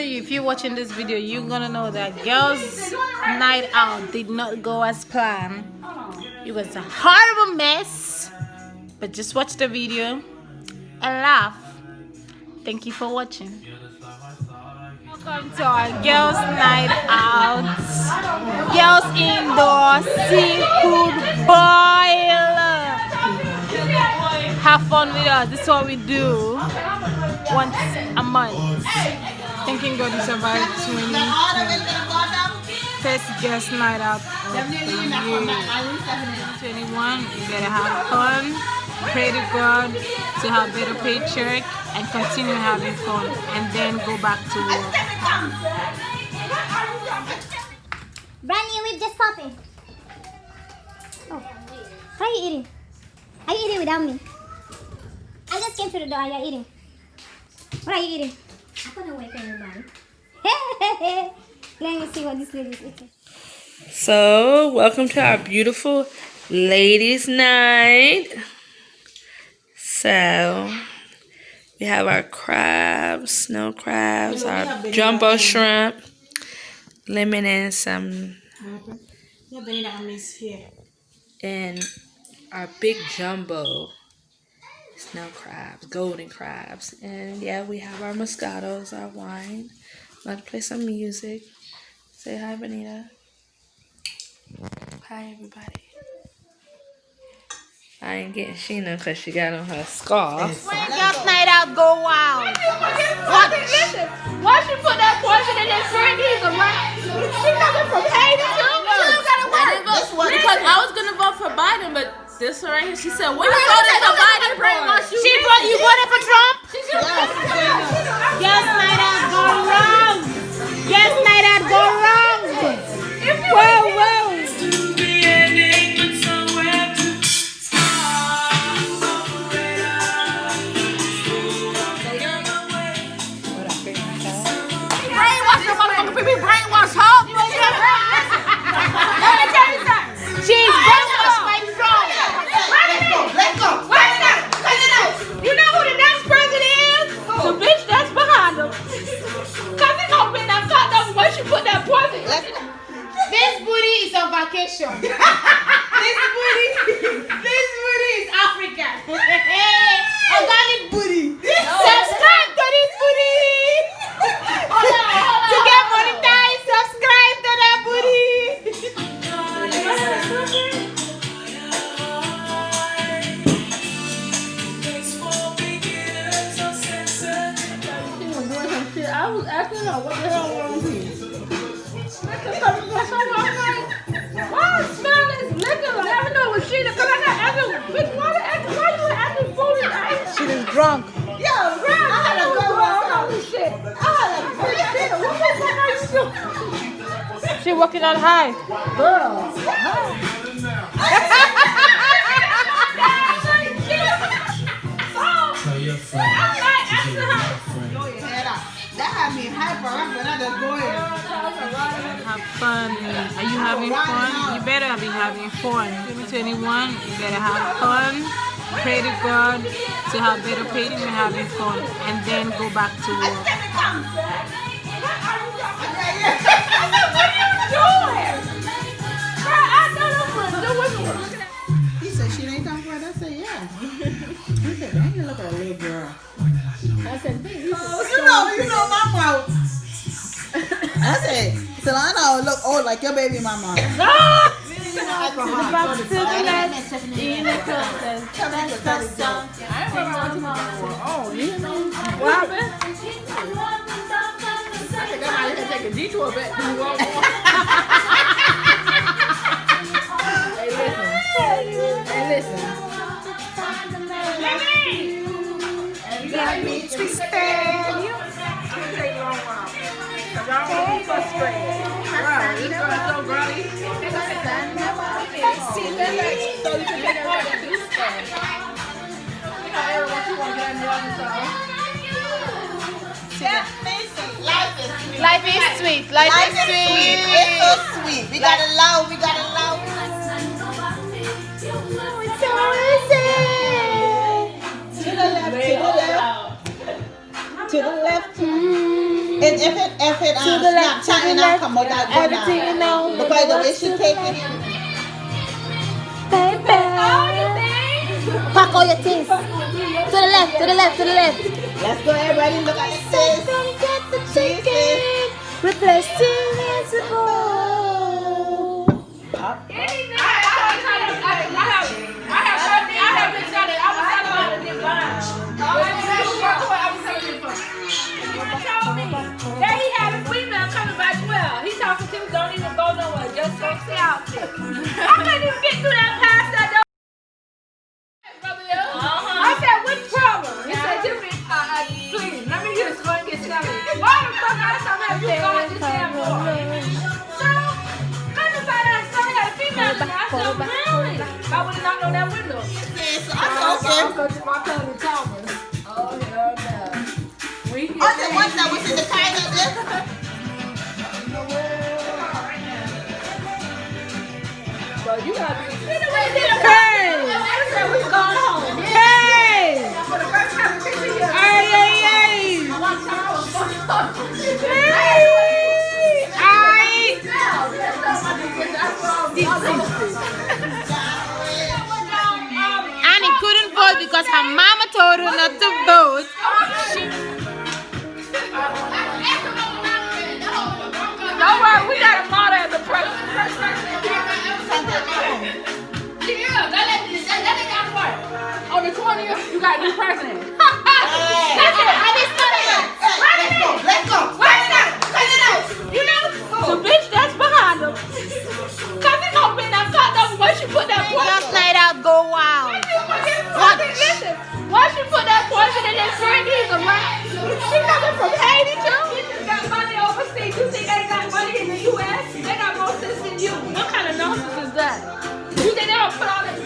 telling you, if you're watching this video, you're gonna know that girls' night out did not go as planned. It was a horrible mess. But just watch the video and laugh. Thank you for watching. Welcome to our girls' night out. Girls indoor seafood boil. Have fun with us. This is what we do once a month. Thanking God you survived 2020. First girls' night out of the year. 21. You better have fun. Pray to God to have better paycheck and continue having fun, and then go back to work. Brandy, we've just popping. Oh, what are you eating? Are you eating without me? I just came to the door. You're eating. What are you eating? I couldn't wait for everybody. Let me see what this lady is eating. So, welcome to our beautiful ladies' night. So, we have our crabs, snow crabs, our jumbo shrimp, lemon and some, and our big jumbo snow crabs, golden crabs. And yeah, we have our Moscatos, our wine. About to play some music. Say hi, Benita. Hi, everybody. I ain't getting Sheena because she got on her scarf. When girls' night out, go wild. Listen, why she put that poison in his drink? He's a rat. She coming from Haiti too. She gotta work. Because I was gonna vote for Biden, but this one right here, she said, "What are you voting for Biden for?" You voted for Trump? Girls' night out, go wrong. Girls' night out, go wrong. Whoa, whoa. We brainwash her. Let me tell you something. She's brainwashed by Trump. Let go. Wait a minute. You know who the next president is? The bitch that's behind him. Cause it's gonna be that fucked up when she put that poison. This booty is on vacation. This booty is African. Organic booty. Subscribe to this booty. To get monetized, subscribe to that booty. I was asking her what the hell wrong with you. Why smell this liquor? I never know it was Sheena. Cause I got acting. Bitch, why you acting foolish? She is drunk. Yo, I had a go on this shit. She working on high. Girl. Tell your friends to give your friend. That had me hyper, but I just go ahead. Have fun. Are you having fun? You better be having fun. 2021, you better have fun. Pray to God to have better pay and having fun. And then go back to work. He said, she ain't talking for it. I said, yeah. He said, dang, you look at a little girl. I said, you know my mouth. I said, Solana look old like your baby mama. What happened? I think I might have to take a detour back to New Orleans. Hey, listen. You got me twisted. Take your own while. Cause I don't want to be frustrated. Right, this girl's so grubby. So you can take her right to do stuff. You know, everyone you want to get in the other side. Life is sweet. Life is sweet. It's so sweet. We gotta love. We gotta love. So easy. To the left. To the left. To the left. It's if it To the left, to Snapchat the and left. come out that good Everything you now. know. Because the way she take it. Baby. Pack all your things. To the left, to the left, to the left. Let's go, everybody. Look at the sis. Come get the Sis. chicken. Replacing his bowl. There he had a female coming by 12. He talking to him, don't even go nowhere, just sexy outfit. I couldn't even get through that past that door. I said, what's the problem? He said, Jimmy, please, let me use one and get something. Why the fuck I saw him you going this damn door? So, come to find out somebody had a female in there. I said, really? I would have knocked on that window. Sis, okay. Go to my cousin Thomas. Oh, hell no. We can Oh, the ones that was in the car that left. Bro, you gotta be. Hey! We going home. Hey! For the first time in 50 years. Ay, ay, ay! One time I was fucked up. Hey! Ay! Annie couldn't vote because her mama told her not to vote. Don't worry, we got a model as a president. Yeah, that got work. On the 20th, you got a new president. That's it. I just started it. Let's go. Wait a minute. You know, the bitch that's behind him. Cause it's gonna be that fucked up once you put that poison. Just night out, go wild. Listen, once you put that poison in his drink, he's a rat. He coming from Haiti too. Bitches got money overseas. You think they got money in the U.S.? They got more sense than you. What kind of nonsense is that? You think they don't put all that?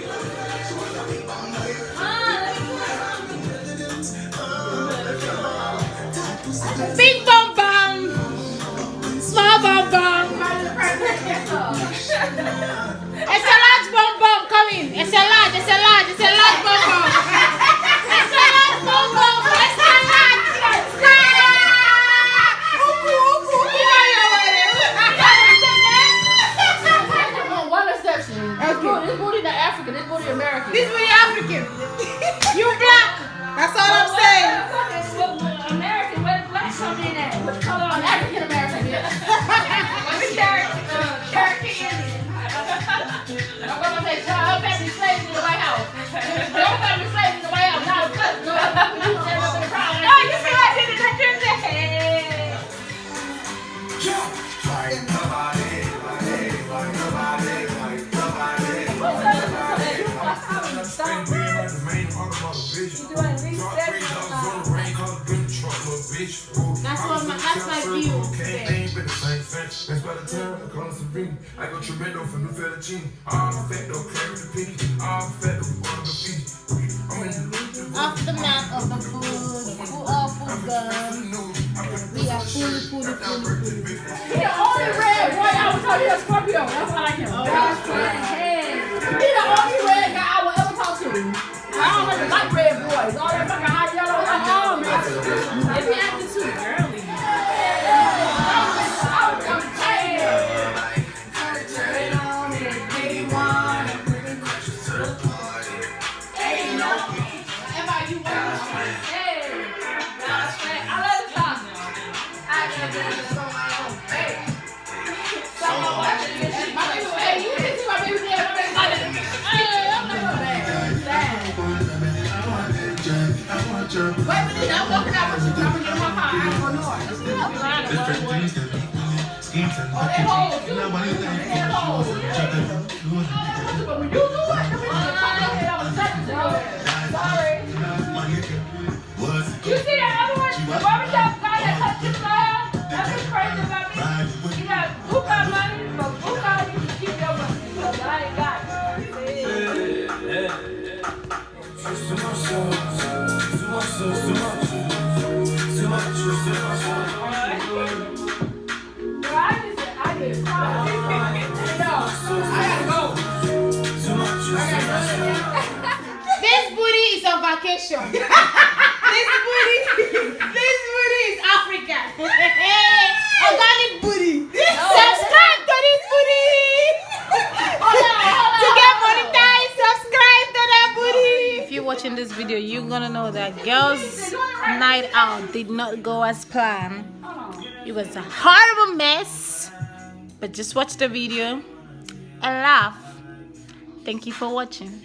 Big bum bum. Small bum bum. It's a large bum bum. Come in. It's a large bum bum. It's a large bum bum. It's a large. One exception. This booty not African. This booty American. This booty African. You black. That's all I'm saying. American, where the black come in at? What color? I'm African American. Let me Cherokee Indian. I'm gonna say, her family slaves in the White House. Your family slaves in the White House. Now it's cut. Oh, you see what I did in that That's my view. I go tremendo for new fettuccine. I'm fat though, crave with the pinky. I'm fat though, we want the feet. Off the map of the food. Food gun. We are fully. He the only red boy I would talk to a Scorpio. That's why I like him. He the only red guy I would ever talk to. I don't really like red boys. All that fucking hot yellow. Oh man. If he acted too early. You see that other one? The barbershop guy that touched his hair? That's what's crazy about me. You got buka money, but buka you can keep your money. Because I ain't got This booty is on vacation. This booty is African. watching this video, you're gonna know that girls' night out did not go as planned. It was a horrible mess. But just watch the video and laugh. Thank you for watching.